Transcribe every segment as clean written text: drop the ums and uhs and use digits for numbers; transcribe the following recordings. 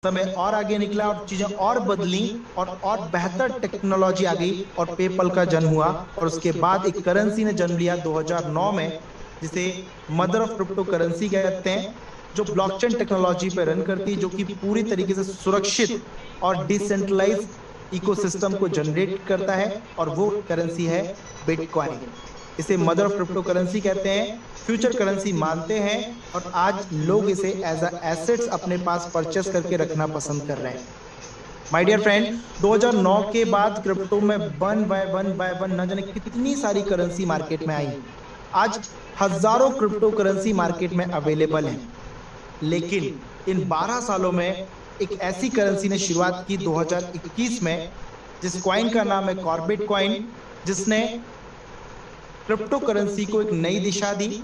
समय और आगे निकला और चीजें और बदली और बेहतर टेक्नोलॉजी आ गई और पेपल का जन्म हुआ। और उसके बाद एक करेंसी ने जन्म लिया 2009 में, जिसे मदर ऑफ क्रिप्टो करेंसी कहते हैं, जो ब्लॉकचेन टेक्नोलॉजी पर रन करती है, जो कि पूरी तरीके से सुरक्षित और डिसेंट्रलाइज इकोसिस्टम को जनरेट करता है। और वो करेंसी है बिटकॉइन। इसे मदर ऑफ क्रिप्टो करेंसी कहते हैं, फ्यूचर करेंसी मानते हैं, और आज लोग इसे एज अ एसेट्स अपने पास परचेस करके रखना पसंद कर रहे हैं। माय डियर फ्रेंड, 2009 के बाद क्रिप्टो में वन न जाने कितनी सारी करेंसी मार्केट में आई। आज हजारों क्रिप्टो करेंसी मार्केट में अवेलेबल है। लेकिन इन 12 सालों में एक ऐसी करेंसी ने शुरुआत की 2021 में, जिस कॉइन का नाम है कॉर्बिट कॉइन, जिसने क्रिप्टो करेंसी को एक नई दिशा दी,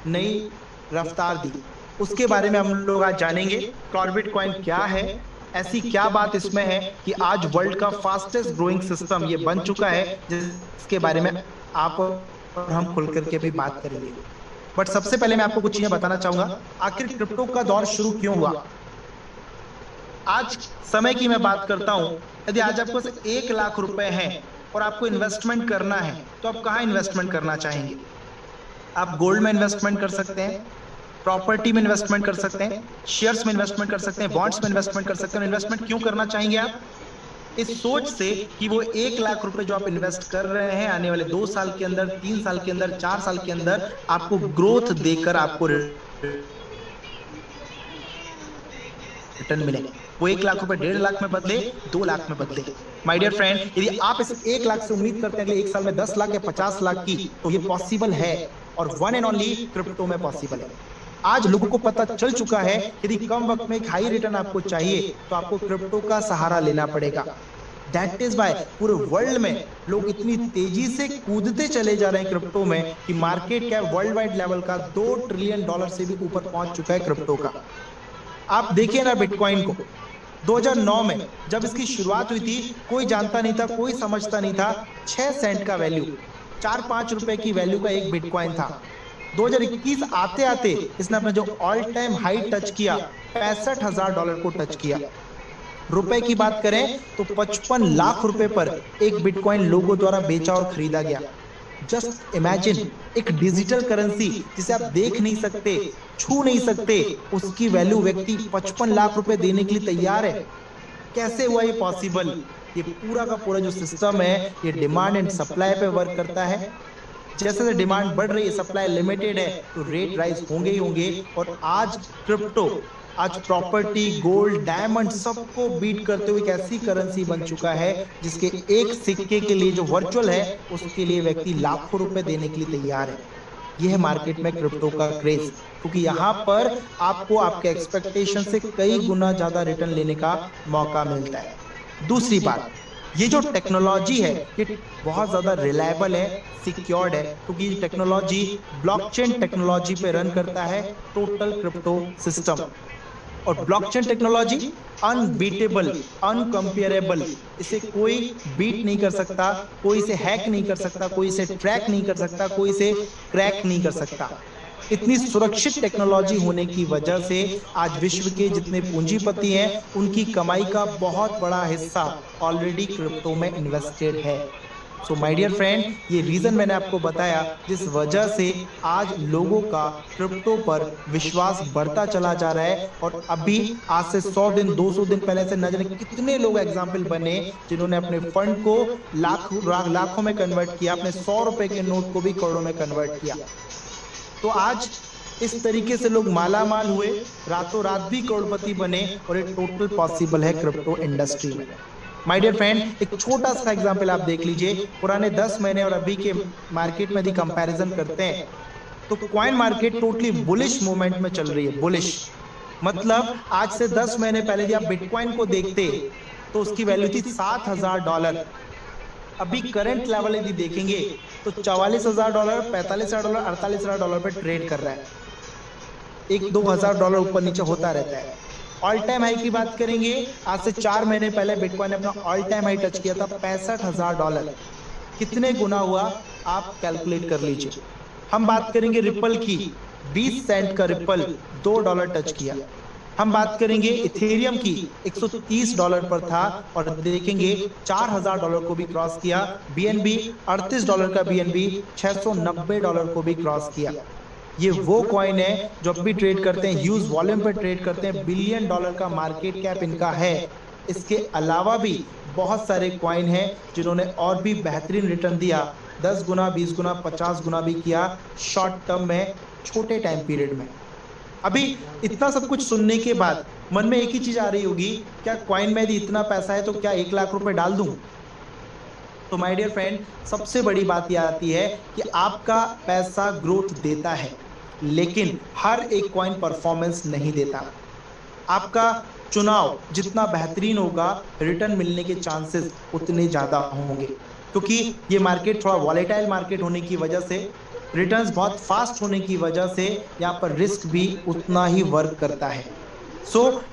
नई रफ्तार दी। उसके बारे में हम लोग आज जानेंगे। कॉर्बिट कॉइन क्या है, ऐसी क्या बात इसमें है कि आज वर्ल्ड का फास्टेस्ट ग्रोइंग सिस्टम ये बन चुका है, जिसके बारे में आप और हम खुल करके भी बात करेंगे। बट सबसे पहले मैं आपको कुछ चीजें बताना चाहूंगा, आखिर क्रिप्टो का दौर शुरू क्यों हुआ। आज समय की मैं बात करता हूं, यदि आज आपको 1 लाख रुपए हैं और आपको इन्वेस्टमेंट करना है, तो आप कहां इन्वेस्टमेंट करना चाहेंगे। आप गोल्ड में इन्वेस्टमेंट कर सकते हैं, प्रॉपर्टी में इन्वेस्टमेंट कर सकते हैं, शेयर्स में इन्वेस्टमेंट कर सकते हैं, बॉन्ड्स में इन्वेस्टमेंट कर सकते हैं। इन्वेस्टमेंट क्यों करना चाहेंगे आप, इस सोच से कि वो 1 लाख रुपए जो आप इन्वेस्ट कर रहे हैं, आने वाले 2 साल के अंदर, 3 साल के अंदर, 4 साल के अंदर आपको ग्रोथ देकर आपको रिटर्न मिले। वो 1 लाख रुपए 1.5 लाख में बदले, 2 लाख में बदले। माय डियर फ्रेंड, यदि आप इस 1 लाख से उम्मीद करते हैं अगले 1 साल में 10 लाख या 50 लाख की, तो ये पॉसिबल है, और वन एंड ओनली क्रिप्टो में पॉसिबल है। आज लोगों को पता चल चुका है, यदि कम वक्त में एक हाई रिटर्न आपको चाहिए, तो आपको क्रिप्टो का सहारा लेना पड़ेगा। दैट इज वाई पूरे वर्ल्ड में लोग इतनी तेजी से कूदते चले जा रहे हैं क्रिप्टो में, कि market cap world wide level का $2 ट्रिलियन से भी ऊपर पहुंच चुका है क्रिप्टो का। आप देखिए ना बिटकॉइन को, 2009 में जब इसकी शुरुआत हुई थी, कोई जानता नहीं था, कोई समझता नहीं था। 6 सेंट का वैल्यू, 4-5 रुपए की वैल्यू का एक बिटकॉइन था। 2021 आते आते इसने अपना जो ऑल टाइम हाई टच किया, $65,000 को टच किया। रुपए की बात करें तो 55 लाख रुपए पर एक बिटकॉइन लोगों द्वारा बेचा और खरीदा गया। जस्ट इमेजिन, एक डिजिटल करेंसी जिसे आप देख नहीं सकते, छू नहीं सकते, उसकी वैल्यू व्यक्ति 55 लाख रुपए देने के लिए तैयार है। कैसे हुआ ये पॉसिबल। ये पूरा का पूरा जो सिस्टम है, ये डिमांड एंड सप्लाई पे वर्क करता है। जैसे जैसे डिमांड बढ़ रही है, सप्लाई लिमिटेड है, तो रेट राइज होंगे ही होंगे। और आज क्रिप्टो, आज प्रॉपर्टी, गोल्ड, डायमंड सबको बीट करते हुए एक ऐसी करेंसी बन चुका है, जिसके एक सिक्के के लिए जो वर्चुअल है, उसके लिए व्यक्ति लाखों रुपए देने के लिए तैयार है। यह है मार्केट में क्रिप्टो का क्रेज, क्योंकि यहां पर आपको आपके एक्सपेक्टेशन से कई गुना ज्यादा रिटर्न लेने का मौका मिलता है। दूसरी बात, ये जो टेक्नोलॉजी है, ये बहुत ज्यादा रिलायबल है, सिक्योर्ड है, क्योंकि ये टेक्नोलॉजी ब्लॉकचेन टेक्नोलॉजी पे रन करता है, टोटल क्रिप्टो सिस्टम। और ब्लॉकचेन टेक्नोलॉजी अनबीटेबल, अनकंपेरेबल, इसे कोई बीट नहीं कर सकता, कोई इसे हैक नहीं कर सकता, कोई इसे ट्रैक नहीं कर सकता, कोई इसे क्रैक नहीं कर सकता। इतनी सुरक्षित टेक्नोलॉजी होने की वजह से आज विश्व के जितने पूंजीपति हैं, उनकी कमाई का बहुत बड़ा हिस्सा ऑलरेडी क्रिप्टो में इन्वेस्टेड है। सो माय डियर फ्रेंड, ये रीजन मैंने आपको बताया, जिस वजह से आज लोगों का क्रिप्टो पर विश्वास बढ़ता चला जा रहा है। और अभी आज से 100 दिन, 200 दिन पहले से न जाने कितने लोग एग्जाम्पल बने, जिन्होंने अपने फंड को लाखों में कन्वर्ट किया, अपने 100 रुपए के नोट को भी करोड़ों में कन्वर्ट किया। तो आज इस तरीके से लोग माला माल हुए, रातों रात भी करोड़पति बने, और ये टोटल पॉसिबल है क्रिप्टो इंडस्ट्री में। माय डियर फ्रेंड, एक छोटा सा एग्जांपल आप देख लीजिए, पुराने 10 महीने और अभी के मार्केट में यदि कंपैरिजन करते हैं, तो coin market totally bullish movement में चल रही है। बुलिश मतलब आज से 10 महीने पहले यदि आप बिटकॉइन को देखते, तो उसकी वैल्यू थी $7,000। अभी करंट लेवल यदि देखेंगे तो $44,000, $45,000, $48,000 पे ट्रेड कर रहा है। $1-2 हज़ार ऊपर नीचे होता रहता है। ऑल टाइम हाई की बात करेंगे, आज से 4 महीने पहले बिटकॉइन ने अपना ऑल टाइम हाई टच किया था, $65,000। कितने गुना हुआ आप कैलकुलेट कर लीजिए। हम बात करेंगे रिपल की, 20 सेंट का रिपल $2 टच किया। हम बात करेंगे इथेरियम की, $130 पर था और देखेंगे $4000 को भी क्रॉस किया। बीएनबी $38 का, बीएनबी $690 को भी क्रॉस किया। ये वो कॉइन है जो अब भी ट्रेड करते हैं, ह्यूज वॉल्यूम पे ट्रेड करते हैं, बिलियन डॉलर का मार्केट कैप इनका है। इसके अलावा भी बहुत सारे कॉइन हैं जिन्होंने और भी बेहतरीन रिटर्न दिया, 10 गुना, 20 गुना, 50 गुना भी किया शॉर्ट टर्म में, छोटे टाइम पीरियड में। अभी इतना सब कुछ सुनने के बाद मन में एक ही चीज आ रही होगी, क्या कॉइन में यदि इतना पैसा है तो क्या 1 लाख रुपए डाल दूं? तो माय डियर फ्रेंड, सबसे बड़ी बात यह आती है कि आपका पैसा ग्रोथ देता है, लेकिन हर एक कॉइन परफॉर्मेंस नहीं देता। आपका चुनाव जितना बेहतरीन होगा, रिटर्न मिलने के चांसेस उतने ज्यादा होंगे, क्योंकि ये मार्केट थोड़ा वॉलेटाइल मार्केट होने की वजह से, रिटर्न्स बहुत फास्ट होने की वजह से यहाँ पर रिस्क भी उतना ही वर्क करता है।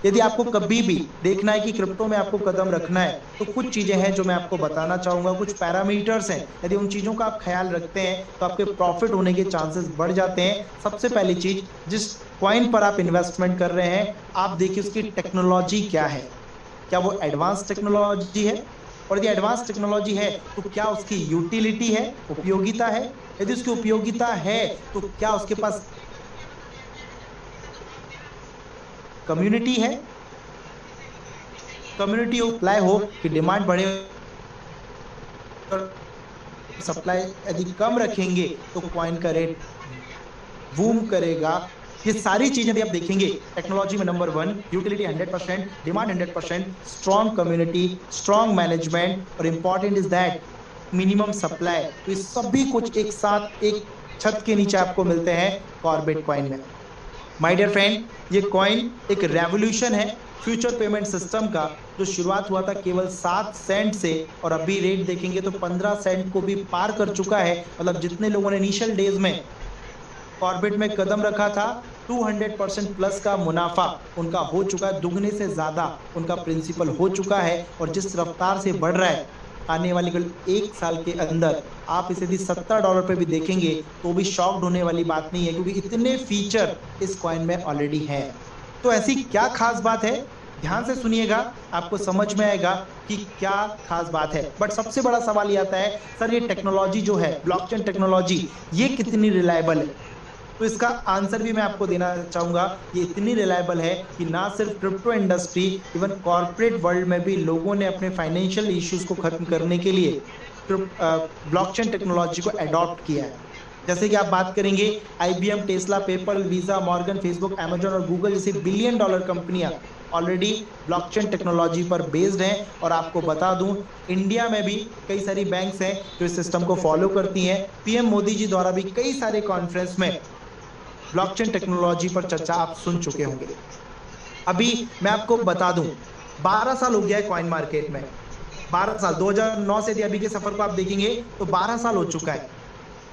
यदि आपको कभी भी देखना है कि क्रिप्टो में आपको कदम रखना है, तो कुछ चीजें हैं जो मैं आपको बताना चाहूंगा, कुछ पैरामीटर्स हैं, यदि उन चीजों का आप ख्याल रखते हैं तो आपके प्रॉफिट होने के चांसेस बढ़ जाते हैं। सबसे पहली चीज, जिस कॉइन पर आप इन्वेस्टमेंट कर रहे हैं, आप देखिए उसकी टेक्नोलॉजी क्या है, क्या वो एडवांस टेक्नोलॉजी है, और यदि एडवांस टेक्नोलॉजी है तो क्या उसकी यूटिलिटी है, उपयोगिता है, यदि उसकी उपयोगिता है तो क्या उसके पास कम्युनिटी है, कम्युनिटी अप्लाई हो कि डिमांड बढ़े, सप्लाई यदि कम रखेंगे तो कॉइन का रेट बूम करेगा। ये सारी चीजें यदि आप देखेंगे, टेक्नोलॉजी में number 1, utility 100%, demand 100%, strong community, strong management, और important is that minimum supply. तो ये सभी कुछ एक साथ एक छत के नीचे आपको मिलते हैं कॉर्बेट कॉइन में। माय डियर फ्रेंड, ये कॉइन एक रेवोल्यूशन है फ्यूचर पेमेंट सिस्टम का, जो शुरुआत हुआ था केवल 7 सेंट से, और अभी रेट देखेंगे तो 15 सेंट को भी पार कर चुका है। मतलब जितने लोगों ने इनिशियल डेज में कॉर्बेट में कदम रखा था, 200% प्लस का मुनाफा उनका हो चुका है, दुगने से ज्यादा उनका प्रिंसिपल हो चुका है। और जिस रफ्तार से बढ़ रहा है, आने वाली कल 1 साल के अंदर आप इसे यदि $70 पे भी देखेंगे तो भी शॉक्ड होने वाली बात नहीं है, क्योंकि इतने फीचर इस कॉइन में ऑलरेडी हैं। तो ऐसी क्या खास बात है, ध्यान से सुनिएगा, आपको समझ में आएगा कि क्या खास बात है। बट सबसे बड़ा सवाल ये आता है, सर ये टेक्नोलॉजी जो है, ब्लॉकचेन टेक्नोलॉजी, ये कितनी रिलायबल है? तो इसका आंसर भी मैं आपको देना चाहूंगा, ये इतनी रिलायबल है कि ना सिर्फ crypto industry, even corporate world में भी लोगों ने अपने फाइनेंशियल इश्यूज को खत्म करने के लिए ब्लॉकचेन टेक्नोलॉजी को अडॉप्ट किया है। जैसे कि आप बात करेंगे, IBM, Tesla, PayPal, visa, Morgan, Facebook, Amazon और गूगल जैसी बिलियन डॉलर कंपनियां ऑलरेडी ब्लॉकचेन टेक्नोलॉजी पर बेस्ड हैं। और आपको बता दूं, इंडिया में भी कई सारी बैंक्स हैं जो इस सिस्टम को फॉलो करती हैं। PM मोदी जी द्वारा भी कई सारे कॉन्फ्रेंस में ब्लॉकचेन टेक्नोलॉजी पर चर्चा आप सुन चुके होंगे। अभी मैं आपको बता दूं, 12 साल हो गया है कॉइन मार्केट में, 12 साल, 2009 से अभी के सफर को आप देखेंगे तो 12 साल हो चुका है।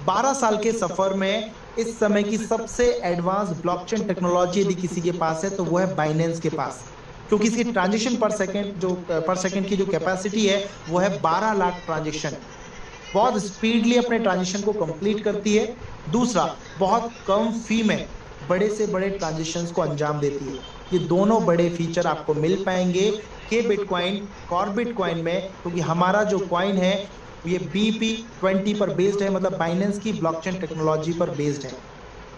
12 साल के सफर में इस समय की सबसे एडवांस ब्लॉकचेन टेक्नोलॉजी यदि किसी के पास है तो वो है बाइनेंस के पास, क्योंकि इसकी ट्रांजेक्शन पर सेकंड की जो कैपेसिटी है वो है 12 लाख ट्रांजेक्शन। बहुत स्पीडली अपने ट्रांजेक्शन को कंप्लीट करती है। दूसरा, बहुत कम फी में बड़े से बड़े ट्रांजेक्शंस को अंजाम देती है। ये दोनों बड़े फीचर आपको मिल पाएंगे के बिटकॉइन, कॉर्बेट कॉइन में, क्योंकि हमारा जो कॉइन है ये BP20 पर बेस्ड है, मतलब बाइनेंस की ब्लॉकचेन टेक्नोलॉजी पर बेस्ड है।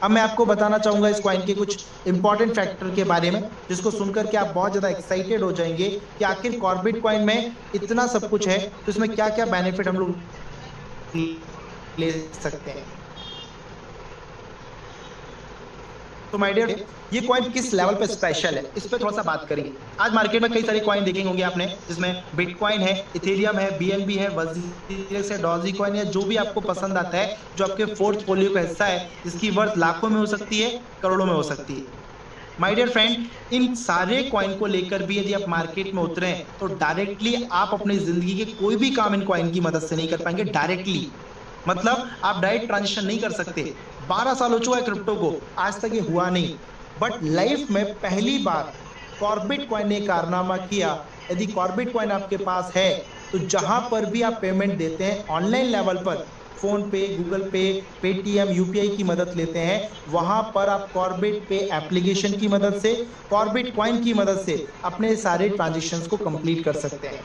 अब मैं आपको बताना चाहूंगा इस कॉइन के कुछ इंपॉर्टेंट फैक्टर के बारे में, जिसको सुनकर के आप बहुत ज्यादा एक्साइटेड हो जाएंगे कि आखिर कॉर्बेट कॉइन में इतना सब कुछ है तो इसमें क्या क्या बेनिफिट हम लोग ले सकते हैं। तो माय डियर, ये कॉइन किस लेवल पे स्पेशल है, इस पे थोड़ा सा बात करेंगे। आज मार्केट में कई सारे कॉइन देखेंगे होंगे आपने, जिसमें बिटकॉइन है, इथेरियम है, BNB है, वजीरेक्स है, डॉजी कॉइन है, जो भी आपको पसंद आता है, जो आपके पोर्टफोलियो का हिस्सा है, जिसकी वर्थ लाखों में हो सकती है, करोड़ों में हो सकती है। माय डियर फ्रेंड, इन सारे कॉइन को लेकर भी यदि आप मार्केट में उतरे तो डायरेक्टली आप अपनी जिंदगी के कोई भी काम इन कॉइन की मदद से नहीं कर पाएंगे। डायरेक्टली मतलब आप डायरेक्ट ट्रांजेक्शन नहीं कर सकते। 12 साल हो चुका है क्रिप्टो को, आज तक ये हुआ नहीं, बट लाइफ में पहली बार कॉर्बेट कॉइन ने कारनामा किया। यदि कॉर्बेट कॉइन आपके पास है तो जहां पर भी आप पेमेंट देते हैं ऑनलाइन लेवल पर, फोन पे, गूगल पे, पेटीएम, यूपीआई की मदद लेते हैं, वहां पर आप कॉर्बेट पे एप्लीकेशन की मदद से, कॉर्बेट कॉइन की मदद से अपने सारे ट्रांजेक्शन्स को कंप्लीट कर सकते हैं।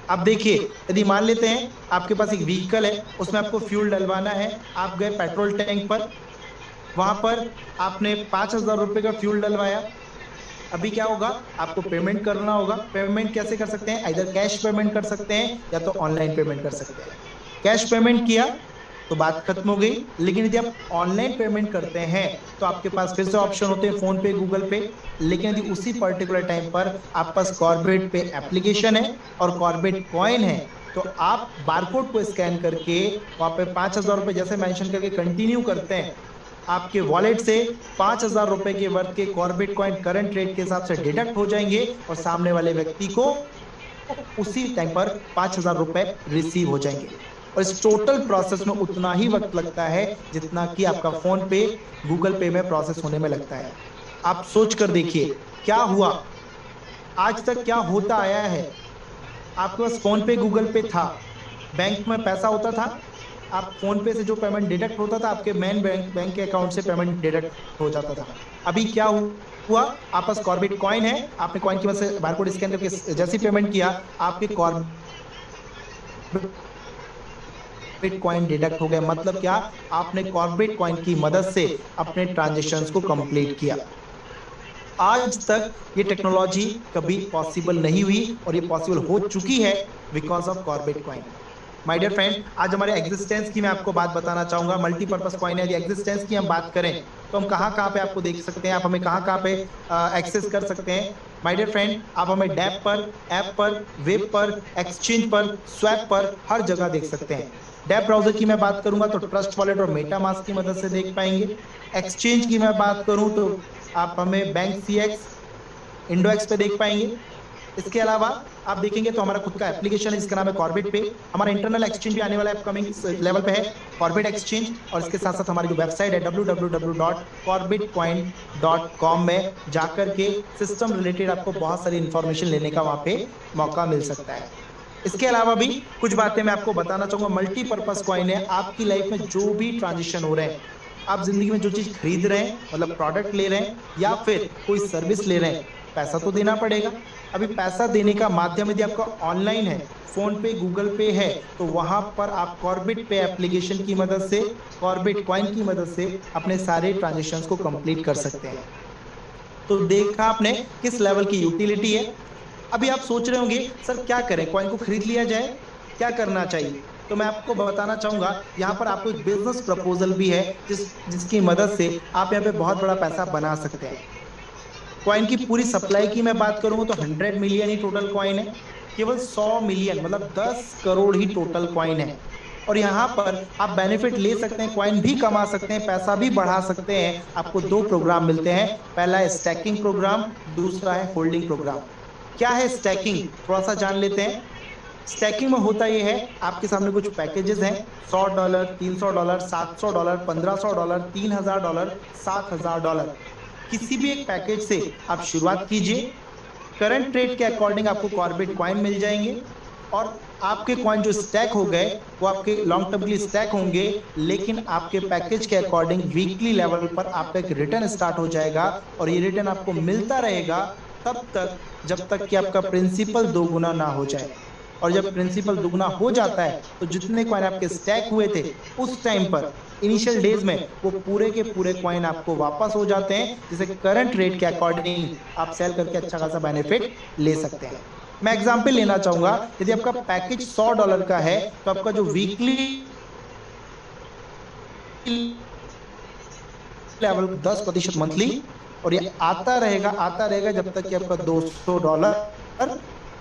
अब देखिए, यदि मान लेते हैं आपके पास एक व्हीकल है, उसमें आपको फ्यूल डलवाना है, आप गए पेट्रोल टैंक पर, वहां पर आपने 5,000 रुपए का फ्यूल डलवाया। अभी क्या होगा, आपको पेमेंट करना होगा। पेमेंट कैसे कर सकते हैं, इधर कैश पेमेंट कर सकते हैं या तो ऑनलाइन पेमेंट कर सकते हैं। कैश पेमेंट किया तो बात खत्म हो गई, लेकिन यदि आप ऑनलाइन पेमेंट करते हैं तो आपके पास फिर से ऑप्शन होते हैं फोन पे, गूगल पे। लेकिन यदि उसी पर्टिकुलर टाइम पर आपके पास कॉर्बेट पे एप्लीकेशन है और कॉर्बेट कॉइन है, तो आप बारकोड को स्कैन करके वहां पे 5,000 रुपए जैसे मेंशन करके कंटिन्यू करते हैं, आपके वॉलेट से 5,000 रुपए के वर्थ के कॉर्बेट कॉइन करंट रेट के हिसाब से डिडक्ट हो जाएंगे और सामने वाले व्यक्ति को उसी टाइम पर 5,000 रुपए रिसीव हो जाएंगे। और इस टोटल प्रोसेस में उतना ही वक्त लगता है जितना कि आपका फोन पे, गूगल पे में प्रोसेस होने में लगता है। आप सोच कर देखिए क्या हुआ, आज तक क्या होता आया है। आपके पास फोन पे, गूगल पे था, बैंक में पैसा होता था, आप फोन पे से जो पेमेंट डिडक्ट होता था आपके मेन बैंक के अकाउंट से पेमेंट डिडक्ट हो जाता था। अभी क्या हुआ, आप पास कॉर्बेट कॉइन है, आपने कॉइन की वजह से बारकोड स्कैन करके जैसे पेमेंट किया, आपके कॉर्बेट कॉइन डिडक्ट हो गए। मतलब क्या, आपने कॉर्बेट कॉइन की मदद से अपने ट्रांजेक्शन्स को कंप्लीट किया। आज तक ये टेक्नोलॉजी कभी पॉसिबल नहीं हुई और ये पॉसिबल हो चुकी है because of Corbett coin. My dear friend, आज हमारे एग्जिस्टेंस की मैं आपको बात बताना चाहूंगा। मल्टीपर्पज कॉइन है, यदि एग्जिस्टेंस की हम बात करें तो हम कहां कहां पे आपको देख सकते हैं, आप हमें कहां कहां पे एक्सेस कर सकते हैं। माय डियर फ्रेंड, आप हमें डैप पर, ऐप पर, वेब पर, एक्सचेंज पर, स्वैप पर, हर जगह देख सकते हैं। डैप ब्राउजर की मैं बात करूंगा तो ट्रस्ट वॉलेट और मेटा मास्क की मदद से देख पाएंगे। एक्सचेंज की मैं बात करूं तो आप हमें बैंक सीएक्स, इंडोएक्स पे देख पाएंगे। इसके अलावा आप देखेंगे तो हमारा खुद का एप्लीकेशन है जिसका नाम है कॉर्बेट पे। हमारा इंटरनल एक्सचेंज भी आने वाला है, अपकमिंग लेवल पे है कॉर्बेट एक्सचेंज। और इसके साथ साथ हमारी जो वेबसाइट है www.corbetcoin.com में जाकर के सिस्टम रिलेटेड आपको बहुत सारी इंफॉर्मेशन लेने का वहां पे मौका मिल सकता है। इसके अलावा भी कुछ बातें मैं आपको बताना चाहूंगा। मल्टीपर्पज कॉइन है, आपकी लाइफ में जो भी ट्रांजिशन हो रहे हैं, आप जिंदगी में जो चीज खरीद रहे हैं, मतलब प्रोडक्ट ले रहे हैं या फिर कोई सर्विस ले रहे हैं, पैसा तो देना पड़ेगा। अभी पैसा देने का माध्यम यदि आपका ऑनलाइन है, फोन पे, गूगल पे है, तो वहां पर आप कॉर्बेट पे एप्लीकेशन की मदद से, कॉर्बेट कॉइन की मदद से अपने सारे ट्रांजेक्शन्स को कंप्लीट कर सकते हैं। तो देखा आपने किस लेवल की यूटिलिटी है। अभी आप सोच रहे होंगे सर क्या करें, कॉइन को खरीद लिया जाए, क्या करना चाहिए। तो मैं आपको बताना चाहूंगा, यहाँ पर आपको एक बिजनेस प्रपोजल भी है जिसकी मदद से आप यहाँ पे बहुत बड़ा पैसा बना सकते हैं। कॉइन की पूरी सप्लाई की मैं बात करूंगा तो 100 मिलियन ही टोटल कॉइन है। केवल 100 मिलियन मतलब 10 करोड़ ही टोटल कॉइन है। और यहाँ पर आप बेनिफिट ले सकते हैं, कॉइन भी कमा सकते हैं, पैसा भी बढ़ा सकते हैं। आपको दो प्रोग्राम मिलते हैं, पहला है स्टैकिंग प्रोग्राम, दूसरा है होल्डिंग प्रोग्राम। क्या है स्टैकिंग, थोड़ा सा जान लेते हैं। स्टैकिंग में होता यह है, आपके सामने कुछ पैकेजेस हैं, $100, $300, $700, $1,500, $3,000, $7,000। किसी भी एक पैकेज से आप शुरुआत कीजिए। करंट रेट के अकॉर्डिंग आपको कॉर्बेट कॉइन मिल जाएंगे और आपके कॉइन जो स्टैक हो गए वो आपके लॉन्ग टर्म के लिए स्टैक होंगे, लेकिन आपके पैकेज के अकॉर्डिंग वीकली लेवल पर आपका एक रिटर्न स्टार्ट हो जाएगा और ये रिटर्न आपको मिलता रहेगा तब तक जब तक कि आपका प्रिंसिपल दोगुना ना हो जाए। और जब प्रिंसिपल दुगना हो जाता है तो जितने कॉइन आपके स्टैक हुए थे उस टाइम पर इनिशियल डेज में वो पूरे के पूरे कॉइन आपको वापस हो जाते हैं, जिसे करंट रेट के अकॉर्डिंग आप सेल करके अच्छा खासा बेनिफिट ले सकते हैं। मैं एग्जांपल लेना चाहूंगा, यदि आपका पैकेज $100 का है तो आपका जो वीकली लेवल 10% मंथली, और ये आता रहेगा जब तक कि आपका $200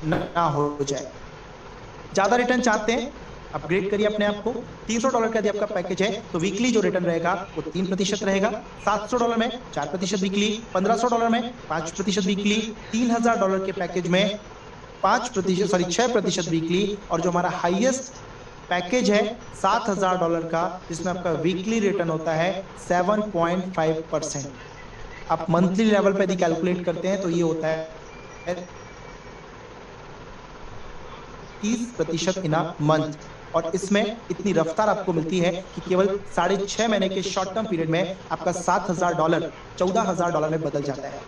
ना हो जाए। ज्यादा रिटर्न चाहते हैं, अपग्रेड करिए अपने आप को। $300 का यदि आपका पैकेज है तो वीकली जो रिटर्न रहेगा वो 3% रहेगा। $700 में 4% वीकली, $1,500 में 5% वीकली, $3,000 के पैकेज में 6% वीकली, और जो हमारा हाईएस्ट पैकेज है $7,000 का जिसमें आपका वीकली रिटर्न होता है 7.5%। आप मंथली लेवल पे यदि कैलकुलेट करते हैं तो ये होता है 30% इन अ मंथ। और इसमें इतनी रफ्तार आपको मिलती है कि केवल 6.5 महीने के शॉर्ट टर्म पीरियड में आपका $7,000 $14,000 में बदल जाता है।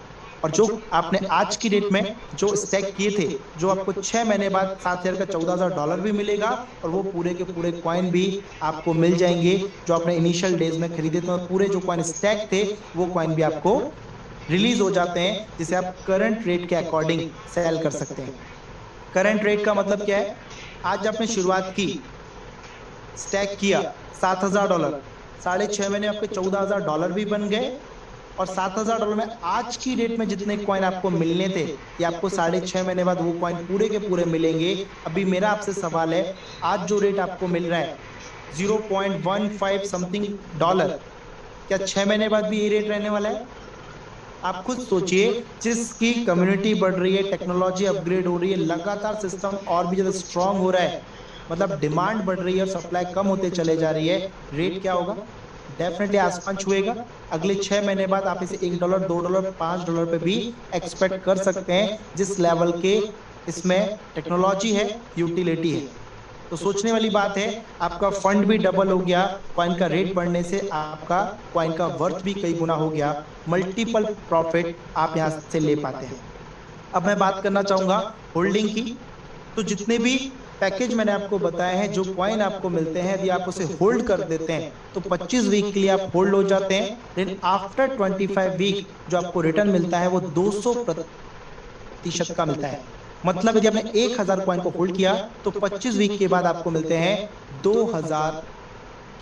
और जो आपने आज की डेट में जो स्टैक किए थे, जो आपको 6 महीने बाद 7,000 का $14,000 भी मिलेगा और वो पूरे के पूरे कॉइन भी आपको मिल जाएंगे जो आपने इनिशियल डेज में खरीदे थे। पूरे जो कॉइन स्टैक थे वो कॉइन भी आपको रिलीज हो जाते हैं, जिसे आप करंट रेट के अकॉर्डिंग सेल कर सकते हैं। करंट रेट का मतलब क्या है? आज आपने शुरुआत की, स्टैक किया $7,000, 6.5 महीने आपके $14,000 भी बन गए और $7,000 में आज की डेट में जितने कॉइन आपको मिलने थे ये आपको 6.5 महीने बाद वो कॉइन पूरे के पूरे मिलेंगे। अभी मेरा आपसे सवाल है, आज जो रेट आपको मिल रहा है 0.15 समथिंग डॉलर, क्या 6 महीने बाद भी यही रेट रहने वाला है? आप खुद सोचिए, जिसकी कम्युनिटी बढ़ रही है, टेक्नोलॉजी अपग्रेड हो रही है, लगातार सिस्टम और भी ज्यादा स्ट्रांग हो रहा है, मतलब डिमांड बढ़ रही है और सप्लाई कम होते चले जा रही है, रेट क्या होगा? डेफिनेटली आसमान छुएगा। अगले 6 महीने बाद आप इसे $1, $2, $5 पे भी एक्सपेक्ट कर सकते हैं, जिस लेवल के इसमें टेक्नोलॉजी है, यूटिलिटी है। तो सोचने वाली बात है, आपका फंड भी डबल हो गया, कॉइन का रेट बढ़ने से आपका कॉइन का वर्थ भी कई गुना हो गया, मल्टीपल प्रॉफिट आप यहां से ले पाते हैं। अब मैं बात करना चाहूंगा होल्डिंग की। तो जितने भी पैकेज मैंने आपको बताए हैं, जो कॉइन आपको मिलते हैं, यदि आप उसे होल्ड कर देते हैं तो 25 वीक के लिए आप होल्ड हो जाते हैं। देन आफ्टर 25 वीक जो आपको रिटर्न मिलता है वो 200% का मिलता है। मतलब यदि आपने 1,000 कॉइन को होल्ड किया तो 25 वीक के बाद आपको मिलते हैं 2,000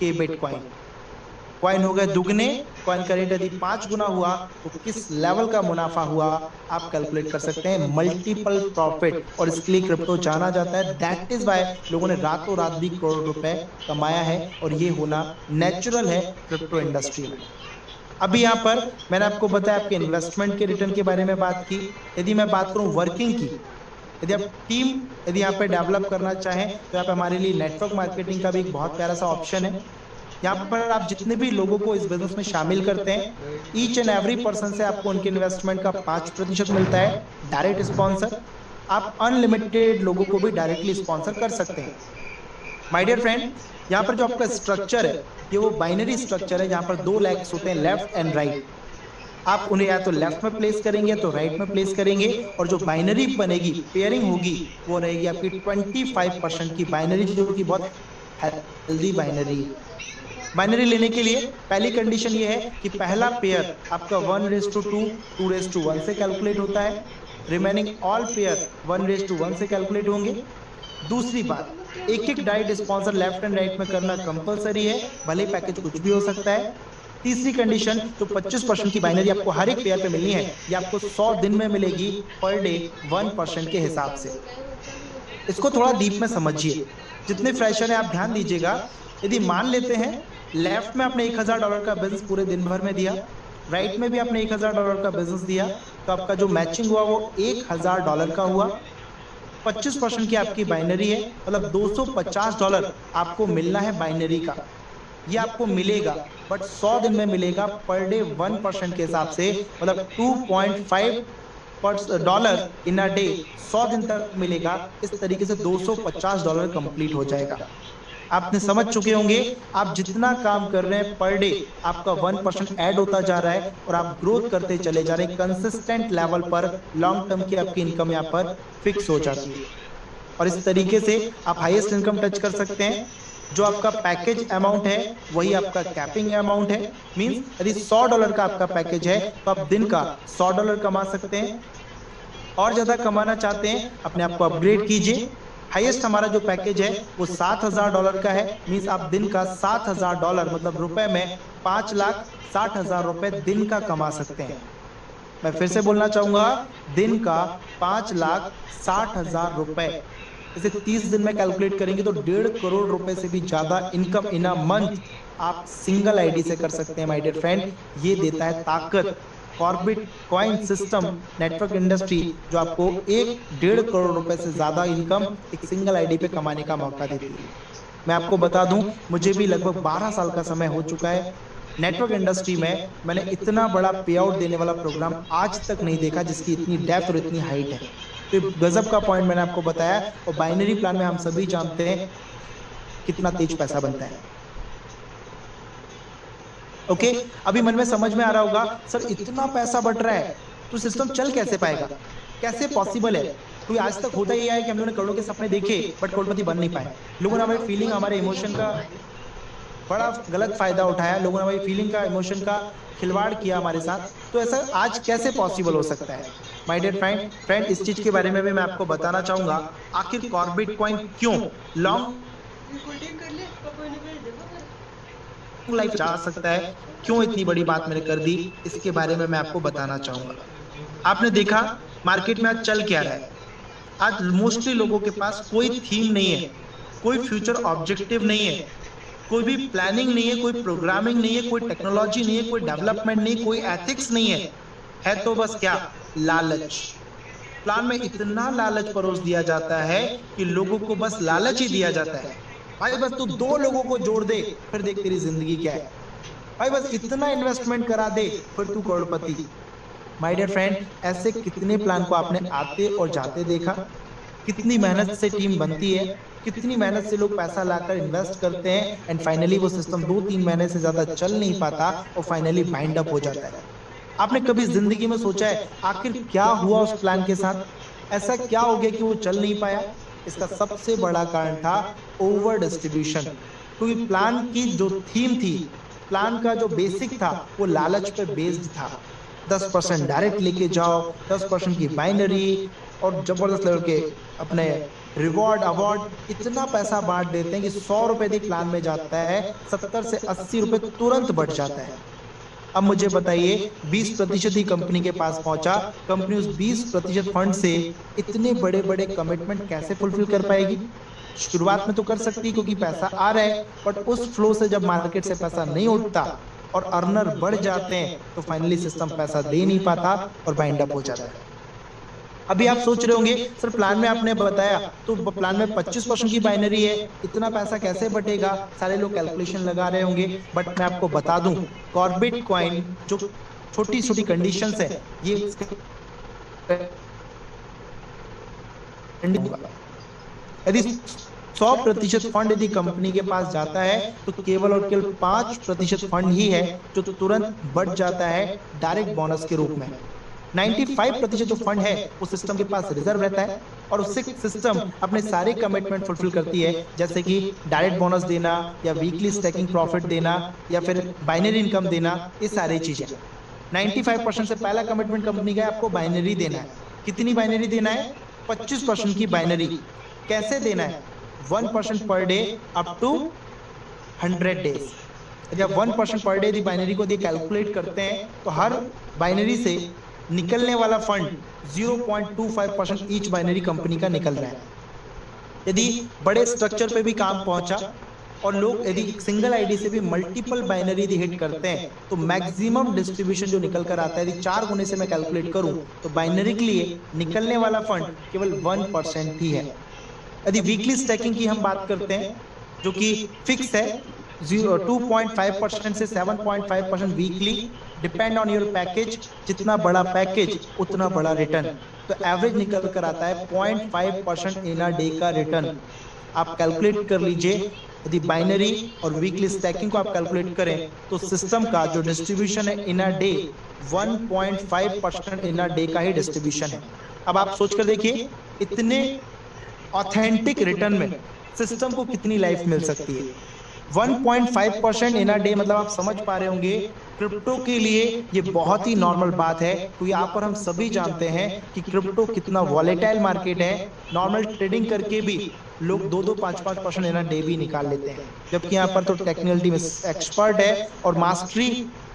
के बिटकॉइन। कॉइन हो गए दुगने, कॉइन का रेट यदि 5 गुना हुआ तो किस लेवल का मुनाफा हुआ आप कैलकुलेट कर सकते हैं, मल्टीपल प्रॉफिट। और इसके लिए क्रिप्टो जाना जाता है। दैट इज वाई लोगों ने रातों रात भी करोड़ रुपए कमाया है और ये होना नेचुरल है क्रिप्टो इंडस्ट्री में। अभी यहाँ पर मैंने आपको बताया आपके इन्वेस्टमेंट के रिटर्न के बारे में बात की। यदि मैं बात करूं वर्किंग की, यदि आप टीम यदि यहाँ पे डेवलप करना चाहें तो यहाँ पे हमारे लिए नेटवर्क मार्केटिंग का भी एक बहुत प्यारा सा ऑप्शन है। यहाँ पर आप जितने भी लोगों को इस बिजनेस में शामिल करते हैं, ईच एंड एवरी पर्सन से आपको उनके इन्वेस्टमेंट का 5% मिलता है डायरेक्ट स्पॉन्सर। आप अनलिमिटेड लोगों को भी डायरेक्टली स्पॉन्सर कर सकते हैं। माय डियर फ्रेंड, यहाँ पर जो आपका स्ट्रक्चर है ये वो बाइनरी स्ट्रक्चर है, जहाँ पर 2 लेग्स होते हैं, लेफ्ट एंड राइट। आप उन्हें या तो लेफ्ट में प्लेस करेंगे तो राइट में प्लेस करेंगे, और जो बाइनरी बनेगी, पेयरिंग होगी, वो रहेगी आपकी 25% की बाइनरी, जो कि बहुत हेल्दी बाइनरी है। बाइनरी लेने के लिए पहली कंडीशन ये है कि पहला पेयर आपका 1:2, 2:1 से कैलकुलेट होता है। रिमेनिंग ऑल पेयर 1:1 से कैलकुलेट होंगे। दूसरी बात, एक direct sponsor left and right में करना कंपलसरी है, भले पैकेज कुछ भी हो सकता है। तीसरी कंडीशन, जो 25% की बाइनरी आपको हर एक पेयर पे मिलनी है, ये आपको 100 दिन में मिलेगी, पर डे 1% के हिसाब से। इसको थोड़ा डीप में समझिए, जितने फ्रेशर है आप ध्यान दीजिएगा। यदि मान लेते हैं लेफ्ट में आपने $1,000 का बिजनेस पूरे दिन भर में दिया, राइट में भी आपने $1,000 का बिजनेस दिया, तो आपका जो मैचिंग हुआ वो $1,000 का हुआ। 25% की आपकी बाइनरी है, मतलब $250 आपको मिलना है बाइनरी का। ये आपको मिलेगा, बट 100 दिन में मिलेगा, पर डे 1% के हिसाब से, मतलब $2.5 इन अ डे 100 दिन तक मिलेगा। इस तरीके से $250 कंप्लीट हो जाएगा। आपने समझ चुके होंगे, आप जितना काम कर रहे हैं पर डे आपका 1% ऐड होता जा रहा है और आप ग्रोथ करते चले जा रहे हैं। कंसिस्टेंट लेवल पर लॉन्ग टर्म की आपकी इनकम यहाँ पर फिक्स हो जाती है, और इस तरीके से आप हाईएस्ट इनकम टच कर सकते हैं। जो आपका पैकेज अमाउंट है वही आपका कैपिंग अमाउंट है। मींस यदि $100 का आपका पैकेज है तो आप दिन का $100 कमा सकते हैं। और ज्यादा कमाना चाहते हैं, अपने आप को अपग्रेड कीजिए। हाईएस्ट हमारा जो पैकेज है वो $7,000 का है। मींस आप दिन का $7,000, मतलब रुपए में 5,60,000 रुपए दिन का कमा सकते हैं। मैं फिर से बोलना चाहूंगा, दिन का 5,60,000 रुपए। इसे 30 दिन में कैलकुलेट करेंगे तो 1.5 करोड़ रुपए से भी ज्यादा इनकम इन अ मंथ आप सिंगल आईडी से कर सकते हैं। माय डियर फ्रेंड, ये देता है ताकत Corbett coin system network industry, जो आपको 1.5 करोड़ रुपए से ज्यादा इनकम एक सिंगल आईडी पे कमाने का मौका देती है। मैं आपको बता दूं, मुझे भी लगभग 12 साल का समय हो चुका है नेटवर्क इंडस्ट्री में। मैंने इतना बड़ा पे आउट देने वाला प्रोग्राम आज तक नहीं देखा, जिसकी इतनी डेप्थ और इतनी हाइट है। तो गजब का पॉइंट मैंने आपको बताया। और बाइनरी प्लान में हम सभी जानते हैं कितना तेज पैसा बनता है। ओके, अभी मन में समझ में आ रहा होगा सर इतना पैसा बढ़ रहा है तो सिस्टम चल कैसे पाएगा, कैसे पॉसिबल है? क्योंकि आज तक होता ही है कि हम लोगों ने करोड़ों के सपने देखे बट करोड़पति बन नहीं पाए। लोगों ने हमारी फीलिंग, हमारे इमोशन का बड़ा गलत फायदा उठाया, लोगों ने हमारी फीलिंग का, इमोशन का खिलवाड़ किया हमारे साथ। तो ऐसा आज कैसे पॉसिबल हो सकता है? माय डियर फ्रेंड, इस चीज के बारे में भी मैं आपको बताना चाहूंगा। आखिर कॉर्बेट कॉइन क्यों लॉन्ग लाइफ जा सकता है, क्यों इतनी बड़ी बात मैंने कर दी, इसके बारे में मैं आपको बताना चाहूंगा। आपने देखा मार्केट में आज चल क्या रहा है? आज मोस्टली लोगों के पास कोई थीम नहीं है, कोई फ्यूचर ऑब्जेक्टिव नहीं है, कोई भी प्लानिंग नहीं है, कोई प्रोग्रामिंग नहीं है, कोई टेक्नोलॉजी नहीं है, कोई डेवलपमेंट नहीं, कोई एथिक्स नहीं है तो बस क्या, लालच। प्लान में इतना लालच परोस दिया जाता है कि लोगों को बस लालच ही दिया जाता है। भाई बस तू 2 लोगों को जोड़ दे फिर देख तेरी जिंदगी क्या है। भाई बस इतना इन्वेस्टमेंट करा दे फिर तू करोड़पति। माय डियर फ्रेंड, ऐसे कितने प्लान को आपने आते और जाते देखा? कितनी मेहनत से टीम बनती है, कितनी मेहनत से लोग पैसा लाकर इन्वेस्ट करते हैं एंड फाइनली वो सिस्टम 2-3 महीने से ज्यादा चल नहीं पाता और फाइनली बाइंड अप हो जाता है। आपने कभी जिंदगी में सोचा है आखिर क्या हुआ उस प्लान के साथ? ऐसा क्या हो गया कि वो चल नहीं पाया? इसका सबसे बड़ा कारण था ओवर डिस्ट्रीब्यूशन। क्योंकि प्लान की जो थीम थी, प्लान का जो बेसिक था वो लालच पे बेस्ड था। 10% डायरेक्ट लेके जाओ, 10% की बाइनरी और जबरदस्त लेवल के अपने रिवॉर्ड अवार्ड, इतना पैसा बांट देते हैं कि 100 रुपए यदि प्लान में जाता है 70 से 80 रुपए तुरंत बढ़ जाता है। अब मुझे बताइए 20% ही कंपनी के पास पहुंचा, कंपनी उस 20% फंड से इतने बड़े बड़े कमिटमेंट कैसे फुलफिल कर पाएगी? शुरुआत में तो कर सकती क्योंकि पैसा आ रहा है, बट उस फ्लो से जब मार्केट से पैसा नहीं उठता और अर्नर बढ़ जाते हैं तो फाइनली सिस्टम पैसा दे नहीं पाता और बाइंड अप हो जाता है। अभी आप सोच रहे होंगे सर प्लान में आपने बताया तो प्लान में 25% की बाइनरी है, इतना पैसा कैसे बटेगा? सारे लोग कैलकुलेशन लगा रहे होंगे, बट मैं आपको बता दूं कॉर्बेट कॉइन जो छोटी छोटी कंडीशंस है ये यदि 100% फंड यदि कंपनी के पास जाता है तो केवल और केवल 5% फंड ही है जो तुरंत बढ़ जाता है डायरेक्ट बोनस के रूप में। 95% जो फंड है वो सिस्टम के पास रिजर्व रहता है और उससे सिस्टम अपने सारे कमिटमेंट फुलफिल करती है, जैसे कि डायरेक्ट बोनस देना या वीकली स्टैकिंग प्रॉफिट देना या फिर बाइनरी इनकम देना, ये सारी चीजें। 95% से पहला कमिटमेंट कंपनी का है आपको बाइनरी देना है। कितनी बाइनरी देना है? 25% की बाइनरी। कैसे देना है? 1% per day up to 100 days. यदि आप 1% पर डे बाइनरी को कैलकुलेट करते हैं तो हर बाइनरी से निकलने वाला फंड 0.25% ईच बाइनरी कंपनी का निकल रहा है। यदि बड़े स्ट्रक्चर पे भी काम पहुंचा और लोग यदि सिंगल आईडी से भी मल्टीपल बाइनरी यदि हिट करते हैं तो मैक्सिमम डिस्ट्रीब्यूशन जो निकल कर आता है, यदि 4 गुने से मैं कैलकुलेट करूं तो बाइनरी के लिए निकलने वाला फंड केवल 1% ही है। यदि वीकली स्टैकिंग की हम बात करते हैं जो कि फिक्स है 2.5% से 7.5% weekly, depend on your package. जितना बड़ा पैकेज उतना बड़ा रिटर्न, तो एवरेज निकल कर आता है 0.5% इन अ डे का रिटर्न। आप कैलकुलेट कर लीजिए, यदि बाइनरी और वीकली स्टैकिंग को आप कैलकुलेट करें तो सिस्टम का जो डिस्ट्रीब्यूशन है इन a day 1.5% in a day का ही डिस्ट्रीब्यूशन है। अब आप सोच कर देखिए इतने ऑथेंटिक रिटर्न में सिस्टम को कितनी लाइफ मिल सकती है। 1.5% इन अ डे, मतलब आप समझ पा रहे होंगे क्रिप्टो के लिए ये बहुत ही नॉर्मल बात है, क्योंकि यहाँ पर हम सभी जानते हैं कि क्रिप्टो कितना वॉलेटाइल मार्केट है। नॉर्मल ट्रेडिंग करके भी लोग 2-5% इन अ डे भी निकाल लेते हैं, जबकि यहाँ पर तो टेक्निकल टीम एक्सपर्ट है और मास्टरी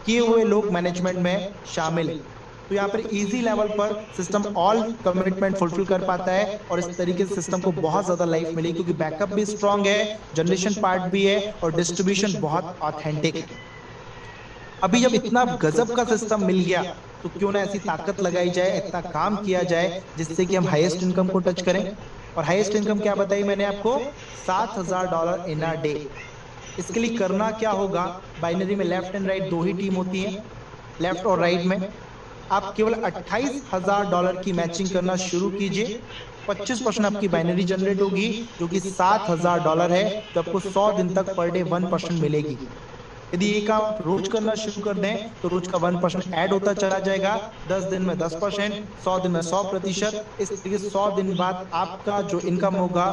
किए हुए लोग मैनेजमेंट में शामिल है। तो यहाँ पर इजी लेवल पर सिस्टम ऑल कमिटमेंट फुलफिल कर पाता है और इस तरीके से सिस्टम को बहुत ज्यादा लाइफ मिली, क्योंकि बैकअप भी स्ट्रांग है, जनरेशन पार्ट भी है और डिस्ट्रीब्यूशन बहुत ऑथेंटिक है। अभी जब इतना गजब का सिस्टम मिल गया तो क्यों ना ऐसी ताकत लगाई जाए, इतना काम किया जाए जिससे कि हम हाईएस्ट इनकम को टच करें। और हाईएस्ट इनकम क्या बताई मैंने आपको? $7,000 इन अ डे। इसके लिए करना क्या होगा? बाइनरी में left and right 2 he team होती है, लेफ्ट और राइट में। आप केवल $28,000 की मैचिंग करना शुरू कीजिए 25% आपकी बाइनरी जनरेट होगी जो कि $7,000 है, तो आपको 100 दिन तक पर डे 1% मिलेगी। यदि ये काम आप रोज करना शुरू कर दें तो रोज का 1% ऐड होता चला जाएगा, 10 दिन में 10%, 100 दिन में 100%। इस तरीके 100 दिन बाद आपका जो इनकम होगा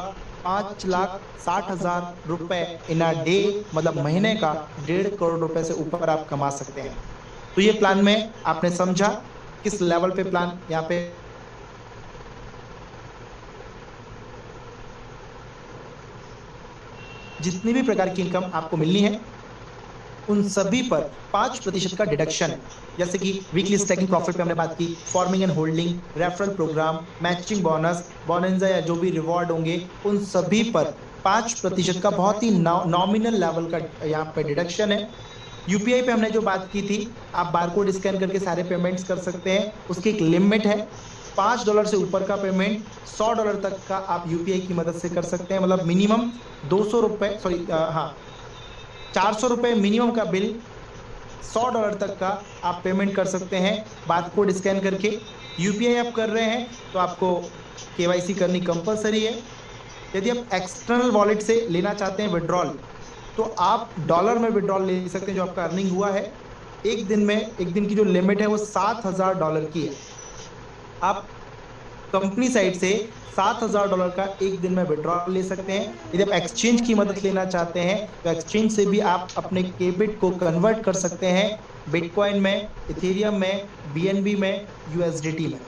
5,60,000 रुपए इन अ डे, मतलब महीने का 1.5 करोड़ रुपए से ऊपर आप कमा सकते हैं। तो ये प्लान में आपने समझा किस लेवल पे प्लान यहाँ पे जितनी भी प्रकार की इनकम आपको मिलनी है उन सभी पर 5% का डिडक्शन है। जैसे कि वीकली स्टैकिंग प्रॉफिट पे हमने बात की, forming and holding, referral programme, matching bonus, bonanza या जो भी रिवॉर्ड होंगे उन सभी पर 5% का बहुत ही नॉमिनल लेवल का यहाँ पे डिडक्शन है। यूपीआई पे हमने जो बात की थी, आप बारकोड स्कैन करके सारे पेमेंट्स कर सकते हैं, उसकी एक लिमिट है। $5 से ऊपर का पेमेंट $100 तक का आप यूपीआई की मदद से कर सकते हैं, मतलब मिनिमम 200 रुपए, सॉरी हाँ 400 रुपए मिनिमम का बिल, $100 तक का आप पेमेंट कर सकते हैं बारकोड स्कैन करके। यूपीआई आप कर रहे हैं तो आपको केवाईसी करनी कंपलसरी है। यदि आप एक्सटर्नल वॉलेट से लेना चाहते हैं विड्रॉल, तो आप डॉलर में विड्रॉल ले सकते हैं जो आपका अर्निंग हुआ है। एक दिन की जो लिमिट है वो $7,000 की है। आप कंपनी साइड से $7,000 का एक दिन में विड्रॉल ले सकते हैं। यदि आप एक्सचेंज की मदद लेना चाहते हैं तो एक्सचेंज से भी आप अपने केबिट को कन्वर्ट कर सकते हैं बिटकॉइन में, इथेरियम में, बीएनबी में, यूएसडीटी में।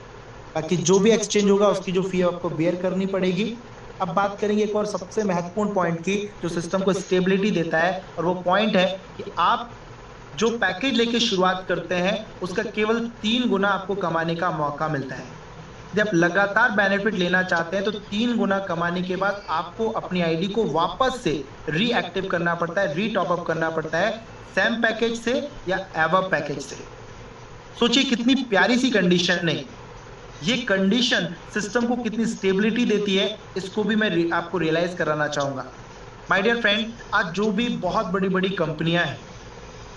बाकी जो भी एक्सचेंज होगा उसकी जो फी आपको बेयर करनी पड़ेगी। अब बात करेंगे एक और सबसे महत्वपूर्ण पॉइंट की जो सिस्टम को स्टेबिलिटी देता है, और वो पॉइंट है कि आप जो पैकेज लेके शुरुआत करते हैं उसका केवल 3 गुना आपको कमाने का मौका मिलता है। यदि आप लगातार बेनिफिट लेना चाहते हैं तो 3 गुना कमाने के बाद आपको अपनी आईडी को वापस से रीएक्टिव करना पड़ता है, रीटॉपअप करना पड़ता है, सैम पैकेज से या एवब पैकेज से। सोचिए कितनी प्यारी सी कंडीशन है। ये कंडीशन सिस्टम को कितनी स्टेबिलिटी देती है, इसको भी मैं आपको रियलाइज कराना चाहूंगा। माय डियर फ्रेंड, आज जो भी बहुत बड़ी बड़ी कंपनियां हैं,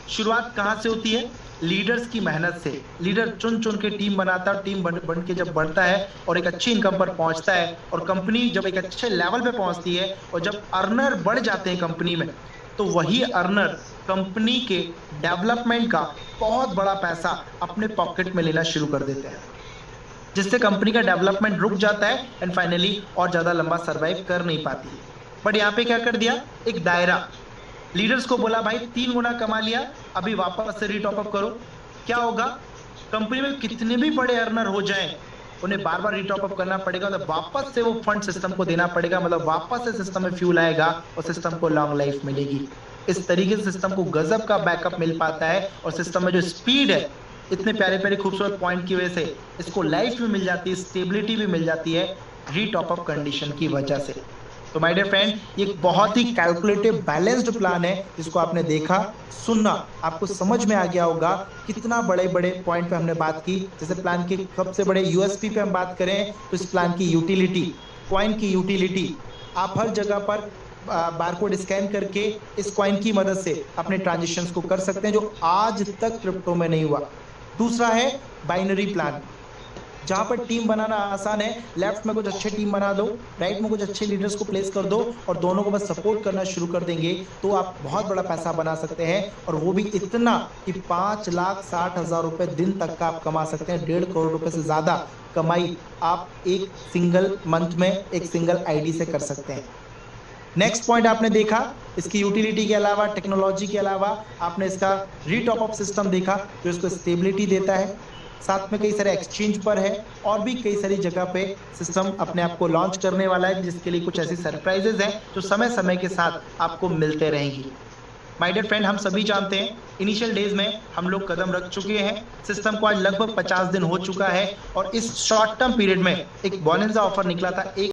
शुरुआत कहां से होती है? लीडर्स की मेहनत से। लीडर चुन चुन के टीम बनाता है, टीम बन के जब बढ़ता है और एक अच्छी इनकम पर पहुंचता है, और कंपनी जब एक अच्छे लेवल पे पहुंचती है और जब अर्नर बढ़ जाते हैं कंपनी में, तो वही अर्नर कंपनी के डेवलपमेंट का बहुत बड़ा पैसा अपने पॉकेट में लेना शुरू कर देते हैं, जिससे कंपनी का डेवलपमेंट रुक जाता है एंड फाइनली और ज्यादा लंबा सर्वाइव कर नहीं पाती। बट यहाँ पे क्या कर दिया, एक दायरा। लीडर्स को बोला भाई 3 गुना कमा लिया, अभी वापस से रीटॉपअप करो। क्या होगा, कंपनी में कितने भी बड़े अर्नर हो जाएं, उन्हें बार बार रीटॉपअप करना पड़ेगा, तो वापस से वो फंड सिस्टम को देना पड़ेगा, मतलब वापस से सिस्टम में फ्यूल आएगा और सिस्टम को लॉन्ग लाइफ मिलेगी। इस तरीके से सिस्टम को गजब का बैकअप मिल पाता है, और सिस्टम में जो स्पीड है इतने प्यारे प्यारे खूबसूरत पॉइंट की वजह से इसको लाइफ भी मिल जाती है, स्टेबिलिटी भी मिल जाती है रीटॉपअप कंडीशन की वजह से। तो माय डियर फ्रेंड, ये एक बहुत ही कैलकुलेटिव बैलेंस्ड प्लान है जिसको आपने देखा, सुनना, आपको समझ में आ गया होगा कितना बड़े बड़े पॉइंट पे हमने बात की। जैसे प्लान के सबसे बड़े यूएसपी पे हम बात करें तो इस प्लान की यूटिलिटी, कॉइन की यूटिलिटी, आप हर जगह पर बारकोड स्कैन करके इस कॉइन की मदद से अपने ट्रांजेक्शन्स को कर सकते हैं, जो आज तक क्रिप्टो में नहीं हुआ। दूसरा है बाइनरी प्लान, जहां पर टीम बनाना आसान है। लेफ्ट में कुछ अच्छे टीम बना दो, राइट में कुछ अच्छे लीडर्स को प्लेस कर दो, और दोनों को बस सपोर्ट करना शुरू कर देंगे तो आप बहुत बड़ा पैसा बना सकते हैं, और वो भी इतना कि 5,60,000 रुपए दिन तक का आप कमा सकते हैं। 1.5 करोड़ रुपए से ज्यादा कमाई आप एक सिंगल मंथ में एक सिंगल आईडी से कर सकते हैं। नेक्स्ट पॉइंट आपने देखा, इसकी यूटिलिटी के अलावा, टेक्नोलॉजी के अलावा आपने इसका रीटॉप अप सिस्टम देखा जो इसको स्टेबिलिटी देता है, साथ में कई सारे एक्सचेंज पर है, और भी कई सारी जगह पे सिस्टम अपने आप को लॉन्च करने वाला है, जिसके लिए कुछ ऐसी सरप्राइजेज हैं जो समय समय के साथ आपको मिलते रहेंगी। माय डियर फ्रेंड, हम सभी जानते हैं इनिशियल डेज में हम लोग कदम रख चुके हैं, सिस्टम को आज लगभग 50 दिन हो चुका है, और इस शॉर्ट टर्म पीरियड में एक बोनंजा ऑफर निकला था। एक